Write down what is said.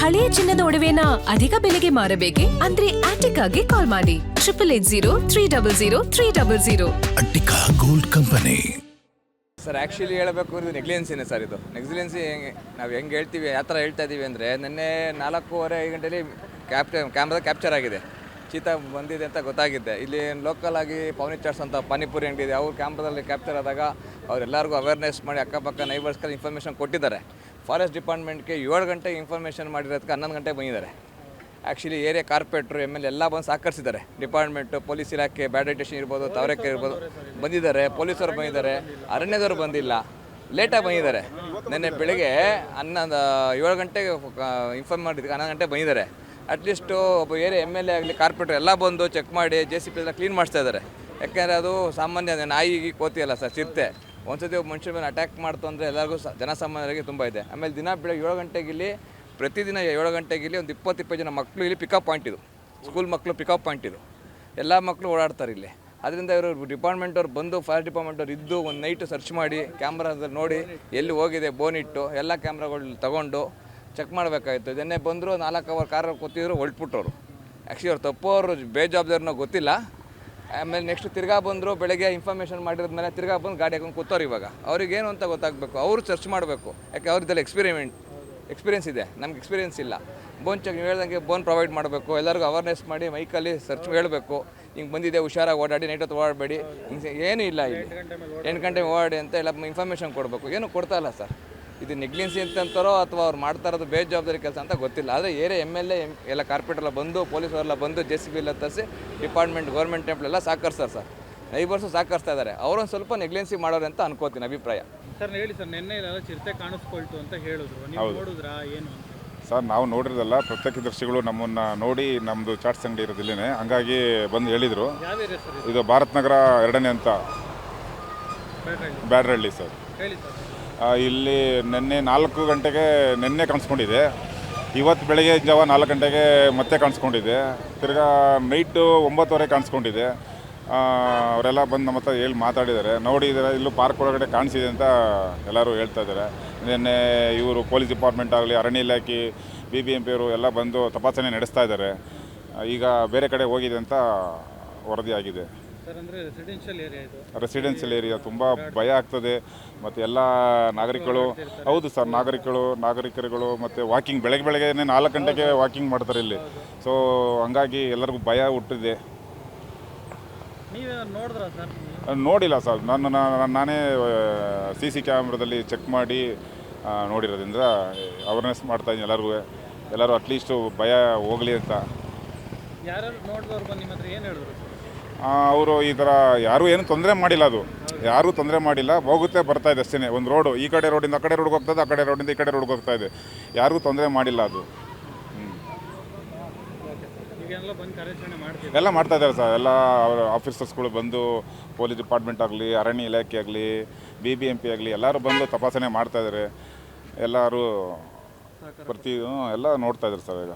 ಹಳೆಯ ಚಿನ್ನದ ಒಡವೆನ ಅಧಿಕ ಬೆಲೆಗೆ ಮಾರಬೇಕೆ ಅಂದ್ರೆ ಆಟಿಕಾಗೆ ಕಾಲ್ ಮಾಡಿ 8880 Attica gold company. Sir actually ಹೇಳಬೇಕು ಇದು ನೆಗ್ಲಿಯೆನ್ಸಿನೇ ಸರ್. ಇದು ನೆಗ್ಲಿಯೆನ್ಸಿ ನಾವು ಹೆಂಗೆ ಹೇಳ್ತೀವಿ ಯಾವ ಥರ ಹೇಳ್ತಾ ಇದ್ದೀವಿ ಅಂದರೆ, ನಿನ್ನೆ 4:30-5 ಗಂಟೆಯಲ್ಲಿ ಕ್ಯಾಮ್ರಾ ಕ್ಯಾಪ್ಚರ್ ಆಗಿದೆ, ಚೀತಾ ಬಂದಿದೆ ಅಂತ ಗೊತ್ತಾಗಿದೆ. ಇಲ್ಲಿ ಲೋಕಲ್ ಆಗಿ ಪವನಿ ಚಾಟ್ಸ್ ಅಂತ ಪಾನಿಪುರಿ ಅಂಗಡಿ ಇದೆ, ಅವ್ರು ಕ್ಯಾಮ್ರಾದಲ್ಲಿ ಕ್ಯಾಪ್ಚರ್ ಆದಾಗ ಅವರೆಲ್ಲರಿಗೂ ಅವೇರ್ನೆಸ್ ಮಾಡಿ ಅಕ್ಕಪಕ್ಕ ನೈಬರ್ಸ್ಗೆ ಇನ್ಫಾರ್ಮೇಷನ್ ಕೊಟ್ಟಿದ್ದಾರೆ. ಫಾರೆಸ್ಟ್ ಡಿಪಾರ್ಟ್ಮೆಂಟ್ಗೆ 7 ಗಂಟೆಗೆ ಇನ್ಫಾರ್ಮೇಷನ್ ಮಾಡಿರೋದಕ್ಕೆ 11 ಗಂಟೆಗೆ ಬಂದಿದ್ದಾರೆ. ಆ್ಯಕ್ಚುಲಿ ಏರಿಯಾ ಕಾರ್ಪೊರೇಟ್ರು MLA ಎಲ್ಲ ಬಂದು ಸಹಕರಿಸಿದ್ದಾರೆ. ಡಿಪಾರ್ಟ್ಮೆಂಟು, ಪೊಲೀಸ್ ಇಲಾಖೆ, ಬ್ಯಾಡಿಟೇಷನ್ ಇರ್ಬೋದು, ತಾವರೆಕೆ ಇರ್ಬೋದು ಬಂದಿದ್ದಾರೆ, ಪೊಲೀಸರು ಬಂದಿದ್ದಾರೆ, ಅರಣ್ಯದವರು ಬಂದಿಲ್ಲ, ಲೇಟಾಗಿ ಬಂದಿದ್ದಾರೆ. ನಿನ್ನೆ ಬೆಳಗ್ಗೆ 7 ಗಂಟೆಗೆ ಇನ್ಫಾರ್ಮ್ ಮಾಡಿದ್ದಕ್ಕೆ 11 ಗಂಟೆಗೆ ಬಂದಿದ್ದಾರೆ. ಅಟ್ಲೀಸ್ಟು ಒಬ್ಬ ಏರಿಯಾ MLA ಆಗಲಿ ಕಾರ್ಪೊರೇಟ್ರು ಎಲ್ಲ ಬಂದು ಚೆಕ್ ಮಾಡಿ JCB ಎಲ್ಲ ಕ್ಲೀನ್ ಮಾಡಿಸ್ತಾ ಇದ್ದಾರೆ. ಯಾಕೆಂದರೆ ಅದು ಸಾಮಾನ್ಯ ನಾಯಿಗೆ ಕೋತಿ ಅಲ್ಲ ಸರ್, ಚಿರತೆ. ಒಂದ್ಸತಿ ಒಬ್ಬ ಮನುಷ್ಯನ ಮೇಲೆ ಅಟ್ಯಾಕ್ ಮಾಡ್ತು ಅಂದರೆ ಎಲ್ಲರಿಗೂ ಜನಸಾಮಾನ್ಯರಿಗೆ ತುಂಬ ಇದೆ. ಆಮೇಲೆ ದಿನ ಬೆಳಗ್ಗೆ 7 ಗಂಟೆಗೆ ಇಲ್ಲಿ, ಪ್ರತಿದಿನ 7 ಗಂಟೆಗೆ ಇಲ್ಲಿ ಒಂದು 20-20 ಜನ ಮಕ್ಕಳು ಇಲ್ಲಿ ಪಿಕಪ್ ಪಾಯಿಂಟ್ ಇದು, ಸ್ಕೂಲ್ ಮಕ್ಕಳು ಪಿಕಪ್ ಪಾಯಿಂಟ್ ಇದು, ಎಲ್ಲ ಮಕ್ಕಳು ಓಡಾಡ್ತಾರೆ ಇಲ್ಲಿ. ಅದರಿಂದ ಇವರು ಡಿಪಾರ್ಟ್ಮೆಂಟವ್ರು ಬಂದು, ಫೈರ್ ಡಿಪಾರ್ಟ್ಮೆಂಟವ್ರು ಇದ್ದು ಒಂದು ನೈಟು ಸರ್ಚ್ ಮಾಡಿ ಕ್ಯಾಮ್ರಾದಲ್ಲಿ ನೋಡಿ ಎಲ್ಲಿ ಹೋಗಿದೆ ಬೋನಿಟ್ಟು ಎಲ್ಲ ಕ್ಯಾಮ್ರಾಗಳು ತಗೊಂಡು ಚೆಕ್ ಮಾಡಬೇಕಾಗಿತ್ತು. ಇದನ್ನೇ ಬಂದರು 4 ಅವರ್ ಕಾರಲ್ಲಿ ಕೂತಿದ್ರು, ಹೊಲ್ಟ್ಬಿಟ್ಟವ್ರು. ಆ್ಯಕ್ಚುಲಿ ಅವ್ರು ತಪ್ಪೋರು ಬೇಜವಾಬ್ದಾರಿನೋ ಗೊತ್ತಿಲ್ಲ. ಆಮೇಲೆ ನೆಕ್ಸ್ಟ್ ತಿರ್ಗಾ ಬಂದರು, ಬೆಳಗ್ಗೆ ಇನ್ಫಾರ್ಮೇಷನ್ ಮಾಡಿರೋದ್ಮೇಲೆ ತಿರ್ಗಾ ಬಂದು ಗಾಡಿ ಹಾಕೊಂಡು ಕೂತವ್ರು. ಇವಾಗ ಅವ್ರಿಗೇನು ಅಂತ ಗೊತ್ತಾಗಬೇಕು, ಅವರು ಸರ್ಚ್ ಮಾಡಬೇಕು. ಯಾಕೆ ಅವ್ರದ್ದೆಲ್ಲ ಎಕ್ಸ್ಪೀರಿಯೆನ್ಸ್ ಇದೆ, ನಮ್ಗೆ ಎಕ್ಸ್ಪೀರಿಯೆನ್ಸ್ ಇಲ್ಲ. ಬೋನ್ ಚೆಕ್ ನೀವು ಹೇಳ್ದಂಗೆ ಬೋನ್ ಪ್ರೊವೈಡ್ ಮಾಡಬೇಕು, ಎಲ್ಲರಿಗೂ ಅವೇರ್ನೆಸ್ ಮಾಡಿ ಮೈಕಲ್ಲಿ ಸರ್ಚ್ ಹೇಳಬೇಕು. ಹಿಂಗೆ ಬಂದಿದೆ, ಹುಷಾರಾಗಿ ಓಡಾಡಿ, ನೈಟ್ ಹೊತ್ತು ಓಡಾಡಬೇಡಿ, ಹಿಂಗೆ ಏನೂ ಇಲ್ಲ. ಇಲ್ಲಿ 8 ಗಂಟೆಗೆ ಓಡಾಡಿ ಅಂತ ಎಲ್ಲ ಇನ್ಫಾರ್ಮೇಷನ್ ಕೊಡಬೇಕು. ಏನೂ ಕೊಡ್ತಾ ಇಲ್ಲ ಸರ್. ಇದು ನೆಗ್ಲಿಯೆನ್ಸಿ ಅಂತಂತಾರೋ ಅಥವಾ ಅವ್ರು ಮಾಡ್ತಾ ಇರೋದು ಬೇಜವಾಬ್ದಾರಿ ಕೆಲಸ ಅಂತ ಗೊತ್ತಿಲ್ಲ. ಆದರೆ ಏರಿಯಾ MLA ಎಲ್ಲ ಕಾರ್ಪೊರೇಟೆಲ್ಲ ಬಂದು, ಪೊಲೀಸರೆಲ್ಲ ಬಂದು, JCB ಎಲ್ಲ ತರಿಸಿ ಡಿಪಾರ್ಟ್ಮೆಂಟ್, ಗೌರ್ಮೆಂಟ್ ಟೆಂಪ್ಲೆಲ್ಲ ಸಾಕರ್ಸ್ತಾರೆ ಸರ್. ನೈಬರ್ಸು ಸಾಕರಿಸ್ತಾ ಇದ್ದಾರೆ. ಅವರೊಂದು ಸ್ವಲ್ಪ ನೆಗ್ಲಿಯೆನ್ಸಿ ಮಾಡೋರು ಅಂತ ಅನ್ಕೋತೀನಿ, ಅಭಿಪ್ರಾಯ. ಸರ್ ಹೇಳಿ ಸರ್, ನಿನ್ನೆ ಎಲ್ಲ ಚಿರತೆ ಕಾಣಿಸ್ಕೊಳ್ತು ಅಂತ ಹೇಳಿದ್ರು, ನೀವು ನೋಡಿದ್ರಾ ಏನು? ಸರ್ ನಾವು ನೋಡಿರೋದಲ್ಲ, ಪ್ರತ್ಯಕ್ಷದರ್ಶಿಗಳು ನಮ್ಮನ್ನು ನೋಡಿ, ನಮ್ಮದು ಚಾಟ್ಸ್ ಅಂಗಡಿ ಇರೋದಿಲ್ಲೇ, ಹಂಗಾಗಿ ಬಂದು ಹೇಳಿದರು. ಯಾವ ಏರಿಯಾ ಸರ್ ಇದು ಭಾರತ್ ನಗರ 2ನೇ ಅಂತ, ಬ್ಯಾಡ್ರಹಳ್ಳಿ ಸರ್. ಹೇಳಿ ಸರ್. ಇಲ್ಲಿ ನಿನ್ನೆ 4 ಗಂಟೆಗೆ ನಿನ್ನೆ ಕಾಣಿಸ್ಕೊಂಡಿದೆ, ಇವತ್ತು ಬೆಳಗ್ಗೆ ಜಾವ 4 ಗಂಟೆಗೆ ಮತ್ತೆ ಕಾಣಿಸ್ಕೊಂಡಿದೆ, ತಿರ್ಗಾ ನೈಟು 9:30 ಕಾಣಿಸ್ಕೊಂಡಿದೆ. ಅವರೆಲ್ಲ ಬಂದು ನಮ್ಮ ಹತ್ರ ಹೇಳಿ ಮಾತಾಡಿದ್ದಾರೆ, ನೋಡಿದ್ದಾರೆ, ಇಲ್ಲೂ ಪಾರ್ಕ್ ಒಳಗಡೆ ಕಾಣಿಸಿದೆ ಅಂತ ಎಲ್ಲರೂ ಹೇಳ್ತಾ ಇದ್ದಾರೆ. ನಿನ್ನೆ ಇವರು ಪೊಲೀಸ್ ಡಿಪಾರ್ಟ್ಮೆಂಟ್ ಆಗಲಿ, ಅರಣ್ಯ ಇಲಾಖೆ, BBMP ಅವರು ಎಲ್ಲ ಬಂದು ತಪಾಸಣೆ ನಡೆಸ್ತಾ ಇದ್ದಾರೆ. ಈಗ ಬೇರೆ ಕಡೆ ಹೋಗಿದೆ ಅಂತ ವರದಿ ಆಗಿದೆ. ಸರ್ ಅಂದರೆ ರೆಸಿಡೆನ್ಷಿಯಲ್ ಏರಿಯಾ ಇದು, ರೆಸಿಡೆನ್ಷಿಯಲ್ ಏರಿಯಾ, ತುಂಬ ಭಯ ಆಗ್ತದೆ. ಮತ್ತು ಎಲ್ಲ ನಾಗರಿಕರು, ಹೌದು ಸರ್, ನಾಗರಿಕರುಗಳು ಮತ್ತು ವಾಕಿಂಗ್ ಬೆಳಗ್ಗೆ 4 ಗಂಟೆಗೆ ವಾಕಿಂಗ್ ಮಾಡ್ತಾರೆ ಇಲ್ಲಿ. ಸೊ ಹಂಗಾಗಿ ಎಲ್ಲರಿಗೂ ಭಯ ಹುಟ್ಟಿದೆ. ನೀವು ನೋಡಿದ್ರಾ ಸರ್? ನೋಡಿಲ್ಲ ಸರ್, ನಾನೇ CC ಕ್ಯಾಮ್ರಾದಲ್ಲಿ ಚೆಕ್ ಮಾಡಿ ನೋಡಿರೋದ್ರಿಂದ ಅವೇರ್ನೆಸ್ ಮಾಡ್ತಾಯಿದ್ದೀನಿ ಎಲ್ಲರೂ ಅಟ್ಲೀಸ್ಟು ಭಯ ಹೋಗಲಿ ಅಂತ. ಯಾರು ನೋಡಿದವ್ರು ಬಂದು ನಿಮ್ಮ ಹತ್ರ ಏನು ಹೇಳಿದ್ರು? ಅವರು ಈ ಥರ ಯಾರೂ ಏನು ತೊಂದರೆ ಮಾಡಿಲ್ಲ, ಅದು ಯಾರೂ ತೊಂದರೆ ಮಾಡಿಲ್ಲ, ಹೋಗುತ್ತೆ ಬರ್ತಾ ಇದೆ ಅಷ್ಟೇ. ಒಂದು ರೋಡು, ಈ ಕಡೆ ರೋಡಿಂದ ಆ ಕಡೆ ರೋಡ್ಗೆ ಹೋಗ್ತದೆ, ಆ ಕಡೆ ರೋಡಿಂದ ಈ ಕಡೆ ರೋಡ್ಗೆ ಹೋಗ್ತಾ ಇದೆ, ಯಾರಿಗೂ ತೊಂದರೆ ಮಾಡಿಲ್ಲ ಅದು. ಎಲ್ಲ ಮಾಡ್ತಾ ಇದ್ದಾರೆ ಸರ್. ಎಲ್ಲ ಅವರ ಆಫೀಸರ್ಸ್ಗಳು ಬಂದು, ಪೊಲೀಸ್ ಡಿಪಾರ್ಟ್ಮೆಂಟ್ ಆಗಲಿ, ಅರಣ್ಯ ಇಲಾಖೆ ಆಗಲಿ, BBMP ಆಗಲಿ, ಎಲ್ಲರೂ ಬಂದು ತಪಾಸಣೆ ಮಾಡ್ತಾ ಇದ್ದಾರೆ. ಎಲ್ಲರೂ ಎಲ್ಲ ನೋಡ್ತಾ ಇದ್ದಾರೆ ಸರ್ ಈಗ.